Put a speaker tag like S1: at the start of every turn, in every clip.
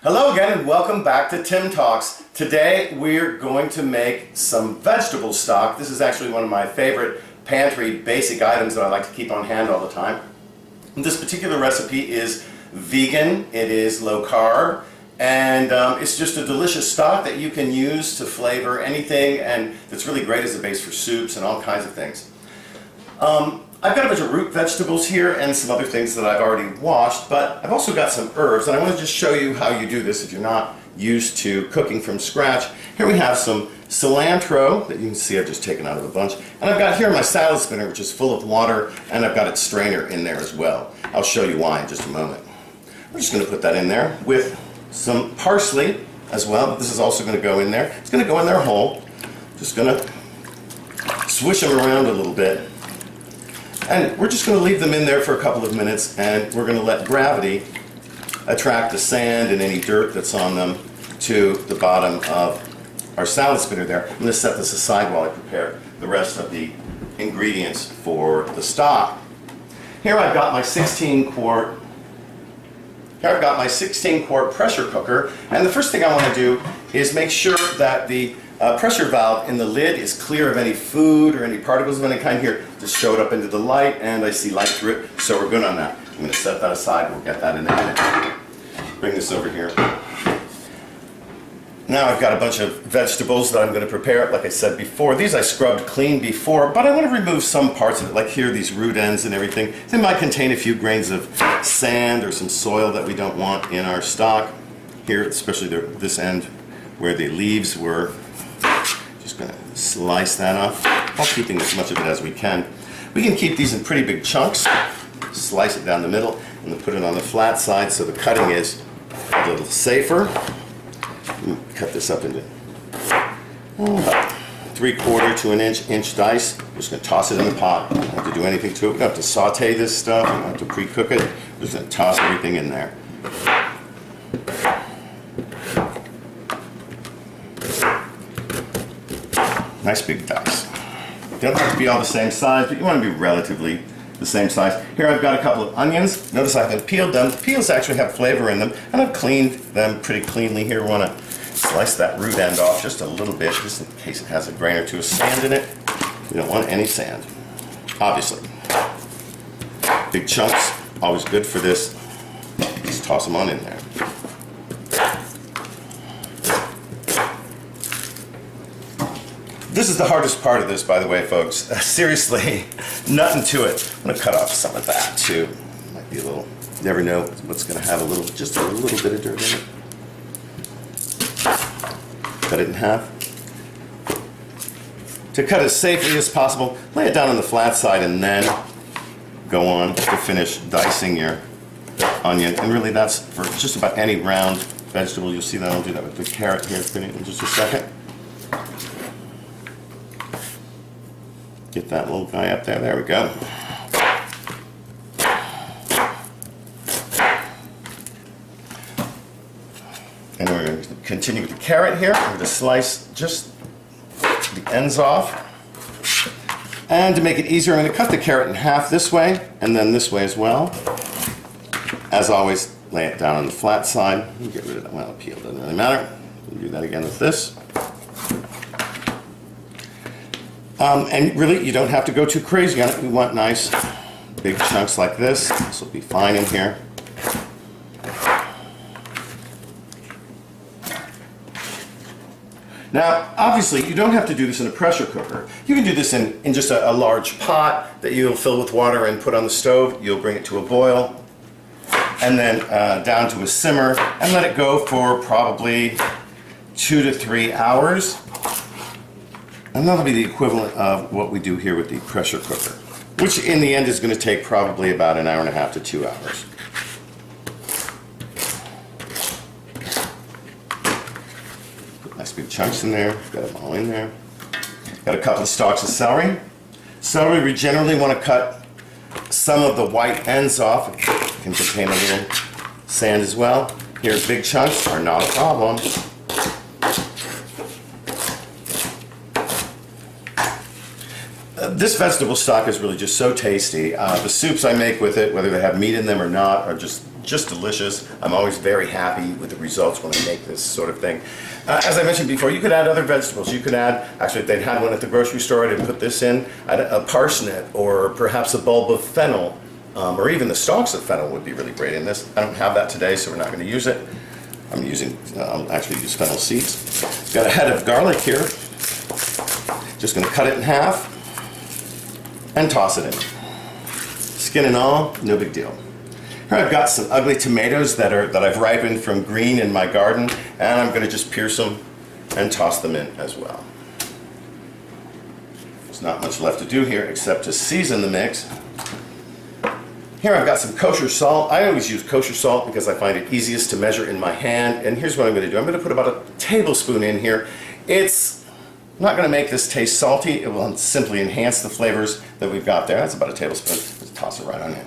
S1: Hello again and welcome back to Tim Talks. Today we're going to make some vegetable stock. This is actually one of my favorite pantry basic items that I like to keep on hand all the time. And this particular recipe is vegan, it is low carb, and it's just a delicious stock that you can use to flavor anything, and it's really great as a base for soups and all kinds of things. I've got a bunch of root vegetables here and some other things that I've already washed, but I've also got some herbs, and I want to just show you how you do this if you're not used to cooking from scratch. Here we have some cilantro that you can see I've just taken out of a bunch, and I've got here my salad spinner, which is full of water, and I've got its strainer in there as well. I'll show you why in just a moment. We're just going to put that in there with some parsley as well. This is also going to go in there. It's going to go in there whole. Just going to swish them around a little bit. And we're just going to leave them in there for a couple of minutes, and we're going to let gravity attract the sand and any dirt that's on them to the bottom of our salad spinner there. I'm going to set this aside while I prepare the rest of the ingredients for the stock. Here I've got my 16 quart pressure cooker, and the first thing I want to do is make sure that the pressure valve in the lid is clear of any food or any particles of any kind. Here just showed up into the light, and I see light through it, so we're good on that. I'm going to set that aside. We'll get that in a minute. Bring this over here. Now I've got a bunch of vegetables that I'm going to prepare. Like I said before, these I scrubbed clean before, but I want to remove some parts of it, like here, these root ends and everything. They might contain a few grains of sand or some soil that we don't want in our stock. Here, especially this end where the leaves were. Just going to slice that off, while keeping as much of it as we can. We can keep these in pretty big chunks, slice it down the middle, and then put it on the flat side so the cutting is a little safer. Cut this up into about 3/4 to an inch dice. We're just going to toss it in the pot. We don't have to do anything to it. We don't have to saute this stuff. We don't have to pre-cook it. We're just going to toss everything in there. Nice big dice. They don't have to be all the same size, but you want to be relatively the same size. Here I've got a couple of onions. Notice I haven't peeled them. The peels actually have flavor in them, and I've cleaned them pretty cleanly. Here we want to slice that root end off just a little bit, just in case it has a grain or two of sand in it. We don't want any sand, obviously. Big chunks, always good for this. Just toss them on in there. This is the hardest part of this, by the way, folks. Seriously, nothing to it. I'm going to cut off some of that, too. Might be a little, you never know what's going to have just a little bit of dirt in it. Cut it in half. To cut as safely as possible, lay it down on the flat side and then go on to finish dicing your onion. And really that's for just about any round vegetable. You'll see that I'll do that with the carrot here in just a second. Get that little guy up there. There we go. And we're going to continue with the carrot here. I'm going to slice just the ends off. And to make it easier, I'm going to cut the carrot in half this way and then this way as well. As always, lay it down on the flat side. Get rid of that. Well, peel doesn't really matter. We'll do that again with this. And really, you don't have to go too crazy on it. We want nice big chunks like this. This will be fine in here. Now, obviously, you don't have to do this in a pressure cooker. You can do this in just a large pot that you'll fill with water and put on the stove. You'll bring it to a boil and then down to a simmer and let it go for probably 2 to 3 hours. And that'll be the equivalent of what we do here with the pressure cooker, which in the end is going to take probably about 1.5 to 2 hours. Put nice big chunks in there. Got them all in there. Got a couple of stalks of celery. Celery, we generally want to cut some of the white ends off. It can contain a little sand as well. Here, big chunks are not a problem. This vegetable stock is really just so tasty. The soups I make with it, whether they have meat in them or not, are just just delicious. I'm always very happy with the results when I make this sort of thing. As I mentioned before, you could add other vegetables. You could add, actually if they'd had one at the grocery store, I'd put this in, a parsnip or perhaps a bulb of fennel, or even the stalks of fennel would be really great in this. I don't have that today, so we're not going to use it. I'll actually use fennel seeds. Got a head of garlic here. Just going to cut it in half and toss it in. Skin and all, no big deal. Here I've got some ugly tomatoes that I've ripened from green in my garden, and I'm going to just pierce them and toss them in as well. There's not much left to do here except to season the mix. Here I've got some kosher salt. I always use kosher salt because I find it easiest to measure in my hand. And here's what I'm going to do. I'm going to put about a tablespoon in here. It's not going to make this taste salty. It will simply enhance the flavors that we've got there. That's about a tablespoon. Let's toss it right on in.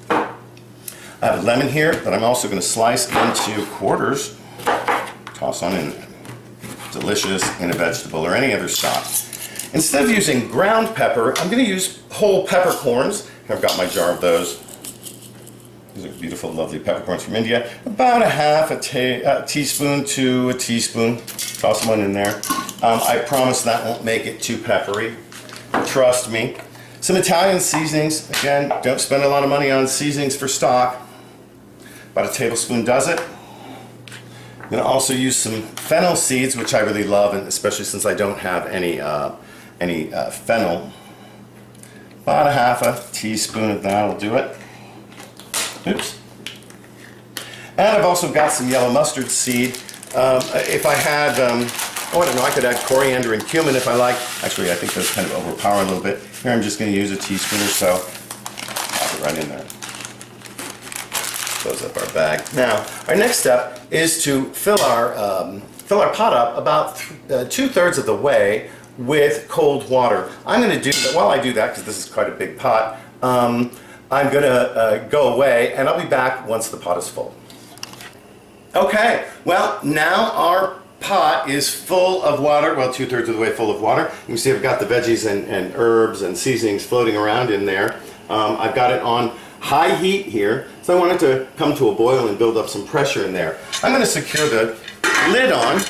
S1: I have a lemon here that I'm also going to slice into quarters. Toss on in. Delicious in a vegetable or any other stock. Instead of using ground pepper, I'm going to use whole peppercorns. Here I've got my jar of those. These are beautiful, lovely peppercorns from India. About a half a teaspoon to a teaspoon. Toss one in there. I promise that won't make it too peppery. Trust me. Some Italian seasonings. Again, don't spend a lot of money on seasonings for stock. About a tablespoon does it. I'm going to also use some fennel seeds, which I really love, and especially since I don't have any fennel. About a half a teaspoon of that will do it. Oops. And I've also got some yellow mustard seed. If I had, I don't know, I could add coriander and cumin if I like. Actually, I think those kind of overpower a little bit. Here I'm just going to use a teaspoon or so. Pop it right in there. Close up our bag. Now, our next step is to fill our pot up about 2/3 of the way with cold water. I'm going to do that. While I do that, because this is quite a big pot, I'm going to go away, and I'll be back once the pot is full. Okay, well, now our pot is full of water, well, 2/3 of the way full of water. You can see I've got the veggies and herbs and seasonings floating around in there. I've got it on high heat here, so I want it to come to a boil and build up some pressure in there. I'm going to secure the lid on,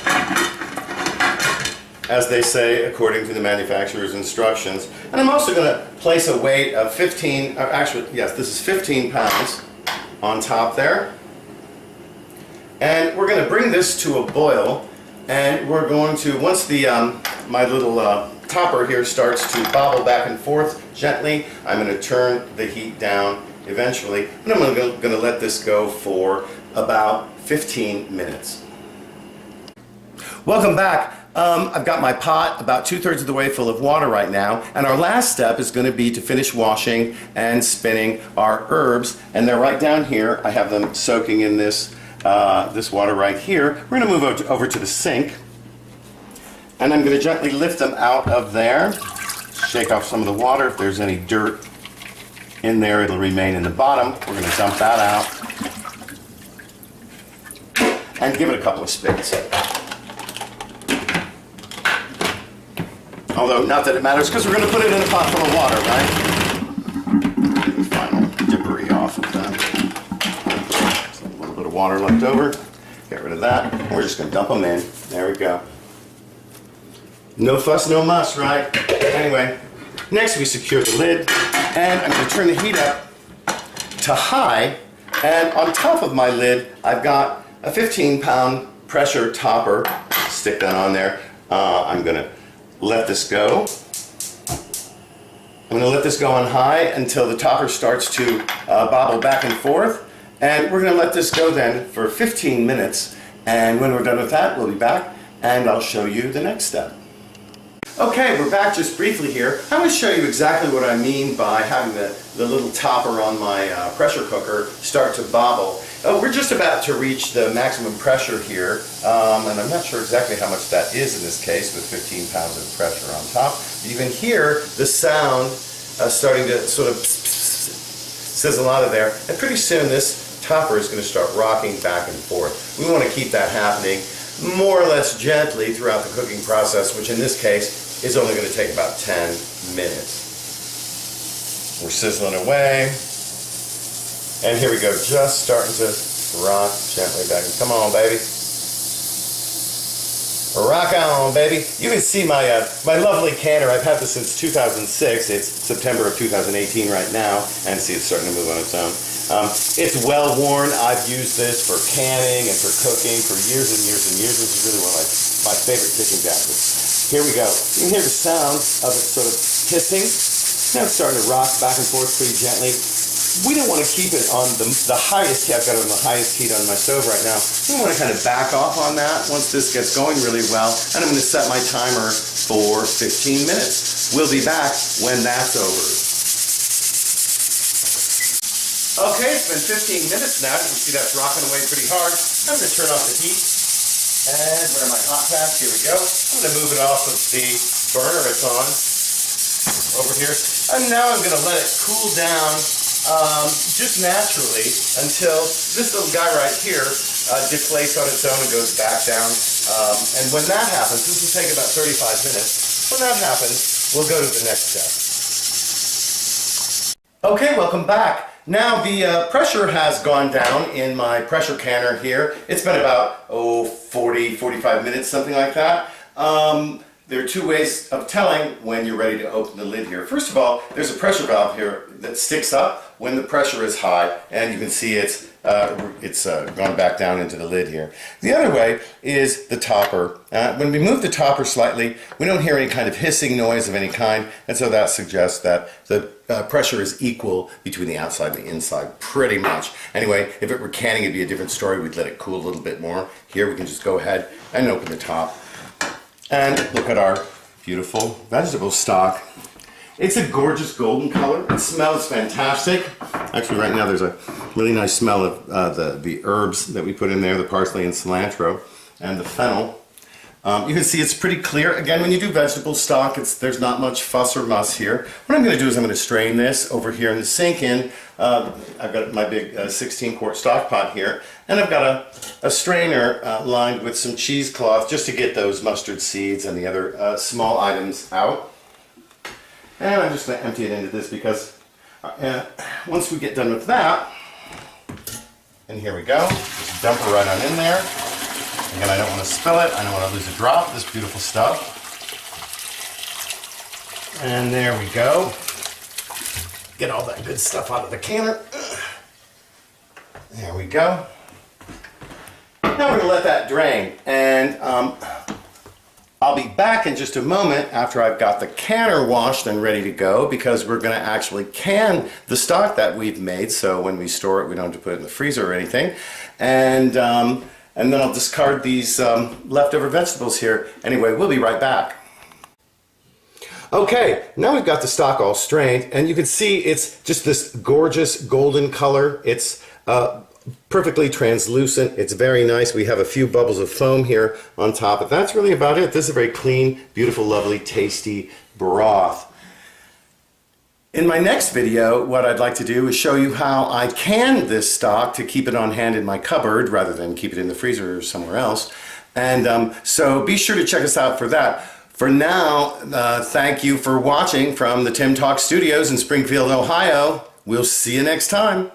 S1: as they say according to the manufacturer's instructions. And I'm also going to place a weight of 15, actually, yes, this is 15 pounds on top there. And we're going to bring this to a boil, and we're going to, once the my little topper here starts to bobble back and forth gently, I'm going to turn the heat down eventually, and I'm going to let this go for about 15 minutes. Welcome back. I've got my pot about 2/3 of the way full of water right now, and our last step is going to be to finish washing and spinning our herbs, and they're right down here. I have them soaking in this this water right here. We're going to move over to the sink, and I'm going to gently lift them out of there, shake off some of the water. If there's any dirt in there, it'll remain in the bottom. We're going to dump that out and give it a couple of spins. Although, not that it matters, because we're going to put it in a pot full of water, right? Get the final debris off of that. So a little bit of water left over. Get rid of that. And we're just going to dump them in. There we go. No fuss, no muss, right? Anyway, next we secure the lid, and I'm going to turn the heat up to high, and on top of my lid, I've got a 15-pound pressure topper. Stick that on there. I'm going to let this go. I'm going to let this go on high until the topper starts to bobble back and forth, and we're going to let this go then for 15 minutes, and when we're done with that, we'll be back and I'll show you the next step. Okay, we're back just briefly here. I'm going to show you exactly what I mean by having the little topper on my pressure cooker start to bobble. We're just about to reach the maximum pressure here, and I'm not sure exactly how much that is in this case with 15 pounds of pressure on top. You can hear the sound starting to sort of sizzle out of there, and pretty soon this topper is going to start rocking back and forth. We want to keep that happening more or less gently throughout the cooking process, which in this case is only going to take about 10 minutes. We're sizzling away. And here we go, just starting to rock gently back. Come on, baby. Rock on, baby. You can see my my lovely canner. I've had this since 2006. It's September of 2018 right now, and see it's starting to move on its own. It's well worn. I've used this for canning and for cooking for years and years and years. This is really one of my favorite fishing jackets. Here we go. You can hear the sound of it sort of hissing. Now it's starting to rock back and forth pretty gently. We don't want to keep it on the highest heat. I've got it on the highest heat on my stove right now. We want to kind of back off on that once this gets going really well. And I'm going to set my timer for 15 minutes. We'll be back when that's over. Okay, it's been 15 minutes now. You can see that's rocking away pretty hard. I'm going to turn off the heat. And where are my hot pads? Here we go. I'm going to move it off of the burner it's on over here. And now I'm going to let it cool down just naturally until this little guy right here deflates on its own and goes back down. And when that happens, this will take about 35 minutes. When that happens, we'll go to the next step. Okay, welcome back. Now the pressure has gone down in my pressure canner here. It's been about 40, 45 minutes, something like that. There are two ways of telling when you're ready to open the lid here. First of all, there's a pressure valve here that sticks up when the pressure is high, and you can see it's gone back down into the lid here. The other way is the topper. When we move the topper slightly, we don't hear any kind of hissing noise of any kind, and so that suggests that the pressure is equal between the outside and the inside, pretty much. Anyway, if it were canning, it'd be a different story. We'd let it cool a little bit more. Here we can just go ahead and open the top. And look at our beautiful vegetable stock. It's a gorgeous golden color. It smells fantastic. Actually, right now there's a really nice smell of the herbs that we put in there, the parsley and cilantro and the fennel. You can see it's pretty clear. Again, when you do vegetable stock, there's not much fuss or muss here. What I'm going to do is I'm going to strain this over here in the sink in. I've got my big 16-quart stock pot here, and I've got a strainer lined with some cheesecloth just to get those mustard seeds and the other small items out. And I'm just going to empty it into this because once we get done with that, and here we go, just dump it right on in there. Again, I don't want to spill it. I don't want to lose a drop of this beautiful stuff. And there we go. Get all that good stuff out of the canner. There we go. Now we're going to let that drain. And I'll be back in just a moment after I've got the canner washed and ready to go, because we're going to actually can the stock that we've made, so when we store it we don't have to put it in the freezer or anything. And then I'll discard these leftover vegetables here. Anyway, we'll be right back. Okay, now we've got the stock all strained, and you can see it's just this gorgeous golden color. It's perfectly translucent. It's very nice. We have a few bubbles of foam here on top, but that's really about it. This is a very clean, beautiful, lovely, tasty broth. In my next video, what I'd like to do is show you how I can this stock to keep it on hand in my cupboard rather than keep it in the freezer or somewhere else. And so be sure to check us out for that. For now, thank you for watching from the Tim Talks Studios in Springfield, Ohio. We'll see you next time.